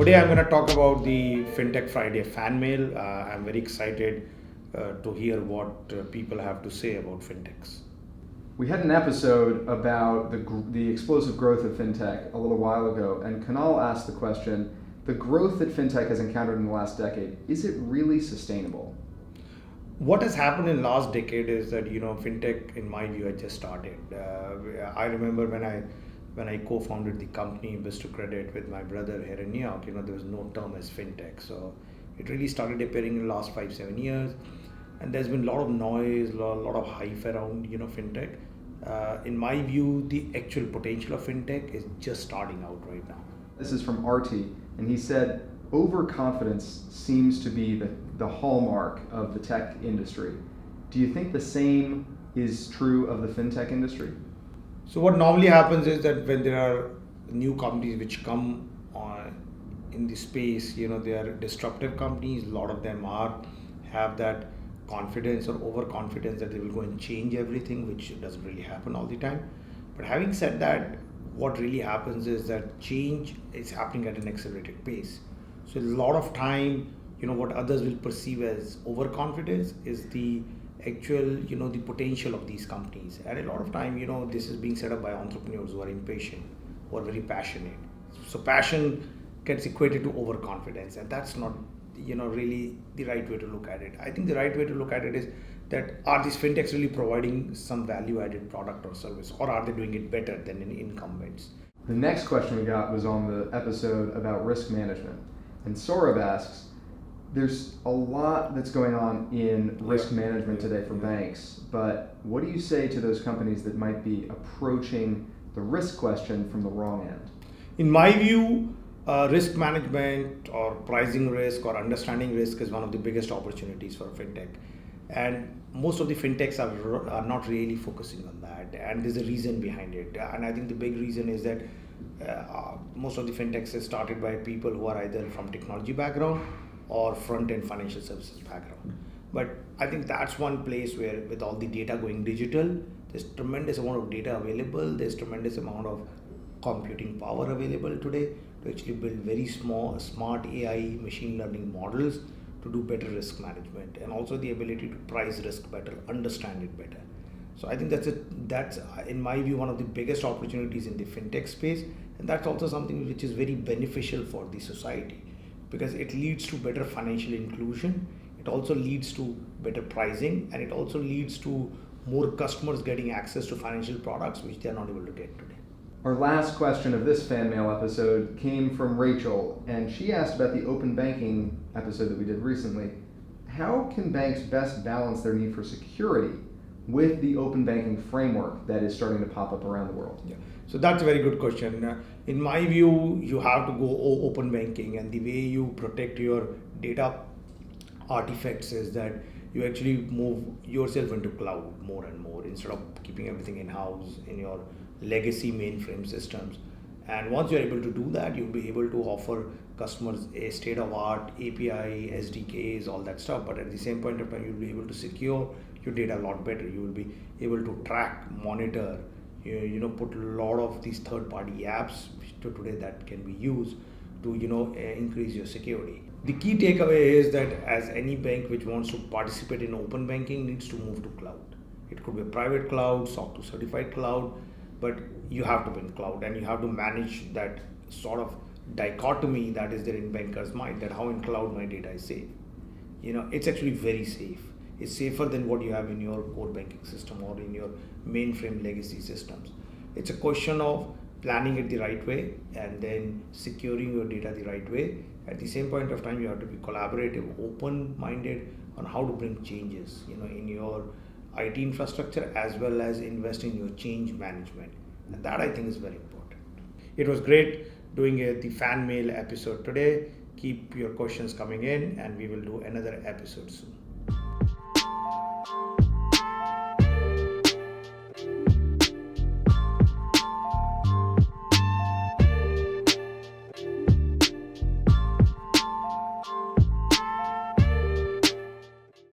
Today I'm going to talk about the Fintech Friday fan mail. I'm very excited to hear what people have to say about fintechs. We had an episode about the explosive growth of fintech a little while ago, and Kunal asked the question, the growth that fintech has encountered in the last decade, is it really sustainable? What has happened in last decade is that fintech, in my view, had just started. I remember when I co-founded the company Biz to Credit with my brother here in New York. There was no term as fintech, so it really started appearing in the last 5-7 years, and there's been a lot of noise, a lot of hype around fintech. In my view, the actual potential of fintech is just starting out right now. This is from Arti, and he said, overconfidence seems to be the hallmark of the tech industry. Do you think the same is true of the fintech industry? So what normally happens is that when there are new companies which come on in the space, they are disruptive companies. A lot of them have that confidence or overconfidence that they will go and change everything, which doesn't really happen all the time. But having said that, what really happens is that change is happening at an accelerated pace. So a lot of time, what others will perceive as overconfidence is the actual, the potential of these companies. And a lot of time, this is being set up by entrepreneurs who are impatient, who are very passionate. So passion gets equated to overconfidence, and that's not, really the right way to look at it. I think the right way to look at it is that are these fintechs really providing some value-added product or service, or are they doing it better than any incumbents? The next question we got was on the episode about risk management. And Saurabh asks, there's a lot that's going on in risk management today for banks, but what do you say to those companies that might be approaching the risk question from the wrong end? In my view, risk management or pricing risk or understanding risk is one of the biggest opportunities for fintech. And most of the fintechs are not really focusing on that, and there's a reason behind it. And I think the big reason is that most of the fintechs are started by people who are either from technology background or front-end financial services background. But I think that's one place where, with all the data going digital, there's tremendous amount of data available, there's tremendous amount of computing power available today to actually build very smart AI machine learning models to do better risk management, and also the ability to price risk better, understand it better. So I think that's in my view one of the biggest opportunities in the fintech space, and that's also something which is very beneficial for the society, because it leads to better financial inclusion, it also leads to better pricing, and it also leads to more customers getting access to financial products which they are not able to get today. Our last question of this fan mail episode came from Rachel, and she asked about the open banking episode that we did recently. How can banks best balance their need for security with the open banking framework that is starting to pop up around the world? Yeah. So that's a very good question. In my view, you have to go open banking, and the way you protect your data artifacts is that you actually move yourself into cloud more and more instead of keeping everything in-house in your legacy mainframe systems. And once you're able to do that, you'll be able to offer customers a state-of-art API, SDKs, all that stuff. But at the same point of time, you'll be able to secure your data a lot better. You will be able to track, monitor, put a lot of these third-party apps today that can be used to increase your security. The key takeaway is that as any bank which wants to participate in open banking needs to move to cloud. It could be a private cloud, SOC 2 certified cloud, but you have to be in cloud, and you have to manage that sort of dichotomy that is there in bankers' mind, that how in cloud my data is safe. It's actually very safe. It's safer than what you have in your core banking system or in your mainframe legacy systems. It's a question of planning it the right way and then securing your data the right way. At the same point of time, you have to be collaborative, open-minded on how to bring changes, in your IT infrastructure, as well as invest in your change management. And that, I think, is very important. It was great doing the fan mail episode today. Keep your questions coming in, and we will do another episode soon.